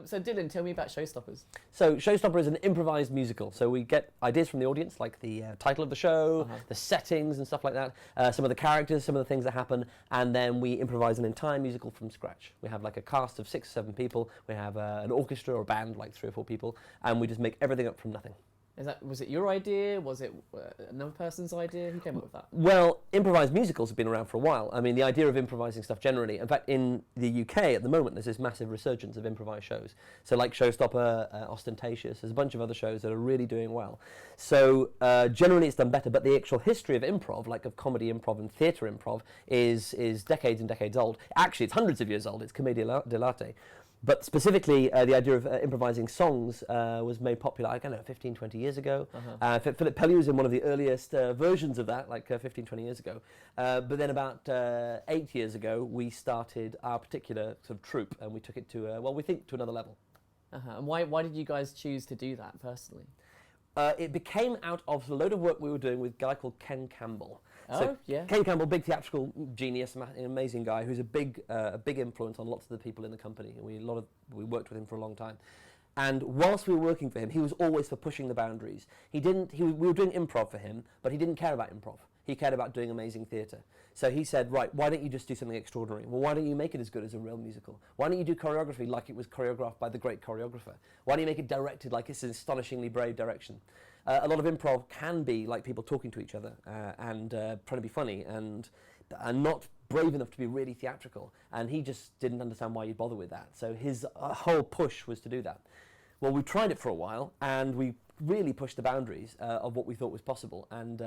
So Dylan, tell me about Showstoppers. So Showstopper is an improvised musical. So we get ideas from the audience, like the title of the show, the settings and stuff like that, some of the characters, some of the things that happen, and then we improvise an entire musical from scratch. We have like a cast of 6 or 7 people. We have an orchestra or a band, like 3 or 4 people, and we just make everything up from nothing. Was it your idea? Was it another person's idea? Who came up with that? Well, improvised musicals have been around for a while. I mean, the idea of improvising stuff generally. In fact, in the UK at the moment, there's this massive resurgence of improvised shows. So like Showstopper, Ostentatious, there's a bunch of other shows that are really doing well. So generally it's done better, but the actual history of improv, like of comedy improv and theatre improv, is decades and decades old. Actually, it's hundreds of years old. It's commedia dell'arte. But specifically, the idea of improvising songs was made popular, I don't know, 15, 20 years ago. Philip Pelly was in one of the earliest versions of that, like 15, 20 years ago. But then about 8 years ago, we started our particular sort of troupe, and we took it to, well, we think to another level. And why did you guys choose to do that, personally? It became out of a load of work we were doing with a guy called Ken Campbell. So, yeah. Ken Campbell, big theatrical genius, an amazing guy who's a big influence on lots of the people in the company. We worked with him for a long time. And whilst we were working for him, he was always for pushing the boundaries. We were doing improv for him, but he didn't care about improv. He cared about doing amazing theatre. So he said, right, why don't you just do something extraordinary? Well, why don't you make it as good as a real musical? Why don't you do choreography like it was choreographed by the great choreographer? Why don't you make it directed like it's an astonishingly brave direction? A lot of improv can be like people talking to each other and trying to be funny and not brave enough to be really theatrical. And he just didn't understand why you'd bother with that. So his whole push was to do that. Well, we tried it for a while, and we really pushed the boundaries of what we thought was possible, and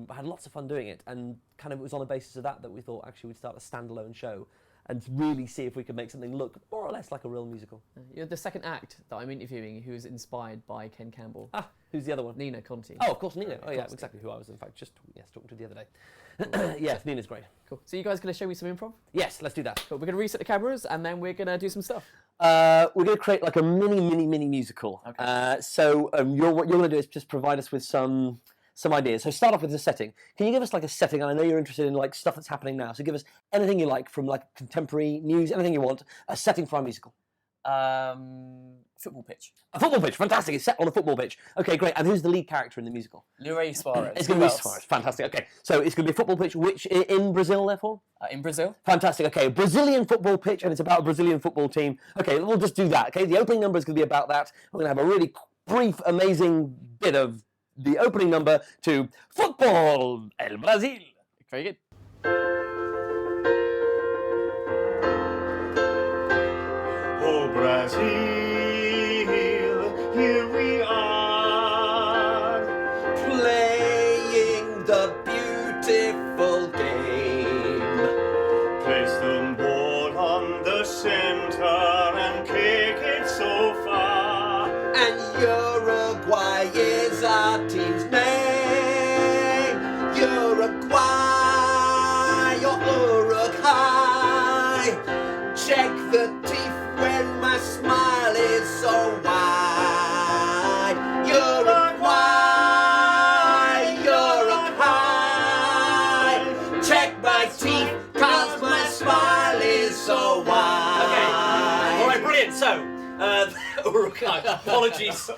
had lots of fun doing it. And kind of it was on the basis of that we thought actually we'd start a standalone show and really see if we could make something look more or less like a real musical. You're the second act that I'm interviewing who was inspired by Ken Campbell. Who's the other one? Nina Conti. Oh, of course, Nina. Oh, yeah, exactly who I was, in fact, just talking to the other day. Yes, Nina's great. Cool. So you guys going to show me some improv? Yes, let's do that. Cool. We're going to reset the cameras, and then we're going to do some stuff. We're going to create like a mini musical. Okay. So what you're going to do is just provide us with some ideas. So start off with the setting. Can you give us like a setting? And I know you're interested in like stuff that's happening now. So give us anything you like from like contemporary news, anything you want. A setting for our musical. Football pitch. A football pitch, fantastic. It's set on a football pitch. Okay, great. And who's the lead character in the musical? Luis Suarez. It's going to be Suarez. Fantastic. Okay, so it's going to be a football pitch, which in Brazil, therefore? In Brazil. Fantastic. Okay, Brazilian football pitch, and it's about a Brazilian football team. Okay, we'll just do that. Okay, the opening number is going to be about that. We're going to have a really brief, amazing bit of the opening number to Football El Brasil. Very good. Oh, Brazil. Here we are, playing the beautiful game. Place the ball on the center and kick it so far. And Uruguay is our team's name. Uruguay, or Uruguay. Check the teeth when my smile is so wide. Uruguay. Apologies to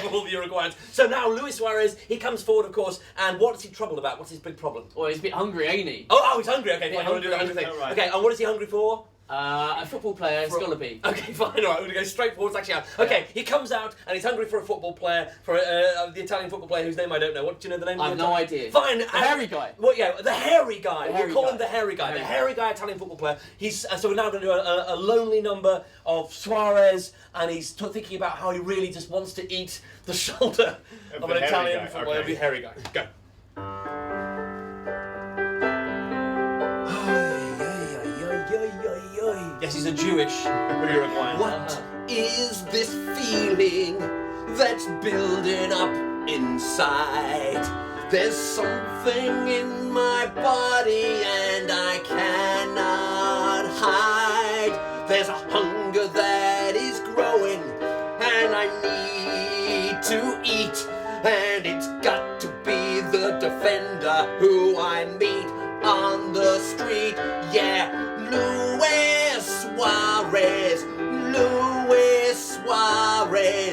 all the Uruguayans. So now Luis Suarez, he comes forward, of course, and what's he troubled about? What's his big problem? Well, he's a bit hungry, ain't he? Oh, he's hungry. Okay, fine. I want to do the hungry thing. Right. Okay, and what is he hungry for? A football player, it's got to be. Okay, fine, all right, we're going to go straight forward. Actually out. Okay, he comes out and he's hungry for a football player, for the Italian football player whose name I don't know. What do you know the name? I have no idea. Fine. The hairy guy. Well, yeah, the hairy guy. We'll call him the hairy guy. The The hairy guy Italian football player. He's so we're now going to do a lonely number of Suarez, and he's thinking about how he really just wants to eat the shoulder of an Italian footballer. Every hairy guy. Go. Yes, he's a Jewish Uruguayan. What is this feeling that's building up inside? There's something in my body and I cannot hide. There's a hunger that is growing and I need to eat. And it's got to be the defender who I meet on the street. Yeah, Luis Suarez, Luis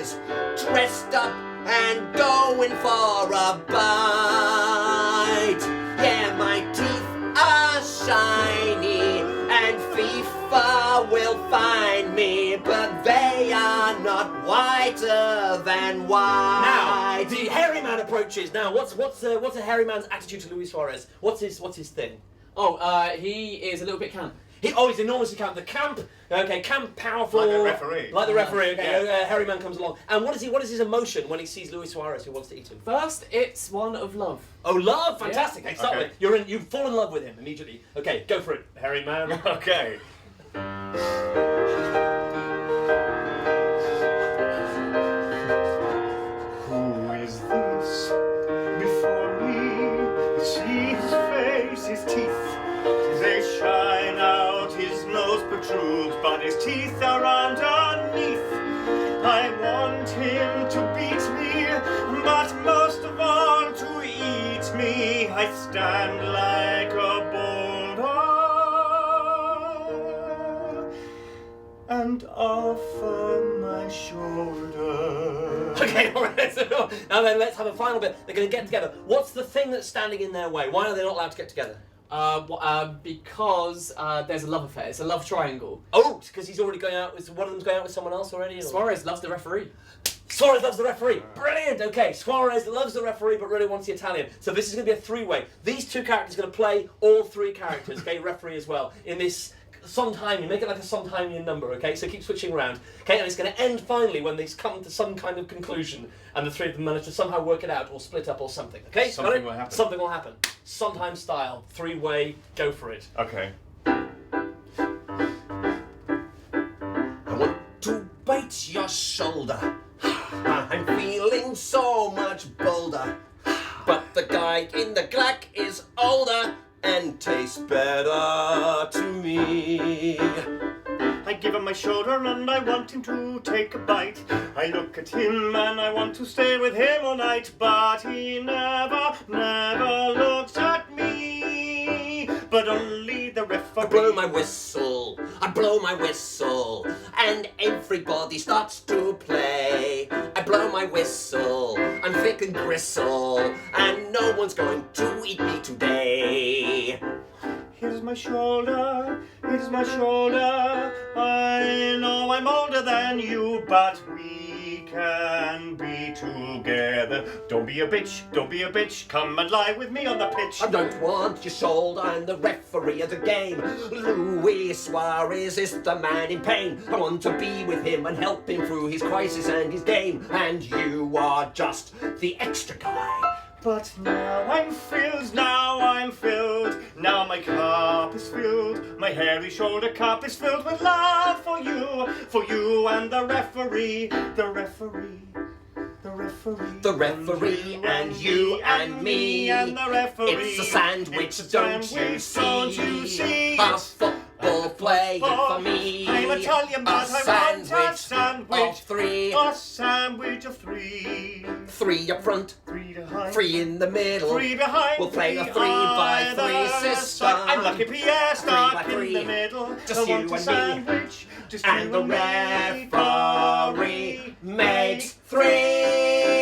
Suarez, dressed up and going for a bite. Yeah, my teeth are shiny and FIFA will find me, but they are not whiter than white. Now, the hairy man approaches. Now, what's a hairy man's attitude to Luis Suarez? What's his thing? Oh, he is a little bit camp. He's enormously camp. The camp, camp, powerful. Like the referee. Like the referee, okay. Yeah. Hairy man comes along. And what is his emotion when he sees Luis Suarez who wants to eat him? First, it's one of love. Oh, love! Fantastic. Yeah. Okay, start Okay. with you fall in love with him immediately. Okay, go for it, hairy man. Okay. Who is this before me? See his face, his teeth. They shine out, his nose protrudes, but his teeth are underneath. I want him to beat me, but most of all to eat me. I stand like a boulder and offer my shoulder. Okay, all right. So now then, let's have a final bit. They're going to get together. What's the thing that's standing in their way? Why are they not allowed to get together? Because there's a love affair. It's a love triangle. Oh, because he's already going out with one of them's going out with someone else already. Or? Suarez loves the referee. Suarez loves the referee. Brilliant. Okay, Suarez loves the referee, but really wants the Italian. So this is going to be a three-way. These two characters are going to play all three characters. Okay, referee as well in this. Sometime, make it like a sometime number, okay? So keep switching around, okay? And it's going to end finally when they come to some kind of conclusion and the three of them manage to somehow work it out or split up or something, okay? Something will happen. Something will happen. Sometime style, three-way, go for it. Okay. I want to bite your shoulder. I'm feeling so much bolder. But the guy in the glack is older and tastes better to me. I give him my shoulder and I want him to take a bite. I look at him and I want to stay with him all night, but he never looks at me, but only the referee. I blow my whistle, and everybody starts to play. I blow my whistle, I'm thick and gristle, and no one's going to eat me today. Here's my shoulder, I know I'm older than you, but we can be together. Don't be a bitch, come and lie with me on the pitch. I don't want your shoulder and the referee of the game. Luis Suarez is the man in pain. I want to be with him and help him through his crisis and his game. And you are just the extra guy. But now I'm filled, now my cup is filled, my hairy shoulder cup is filled with love for you and the referee and you and me, and the referee. It's a sandwich, don't you see? A football playing for me. I'm Italian, but I want a sandwich of three. A sandwich of three. 3 up front, 3 behind. 3 in the middle. 3 behind. We'll play a 3-by-3 system. I'm lucky Pierre stuck 3-by-3. in the middle. Just I you want and a me. sandwich. Just And you the and me. referee makes 3.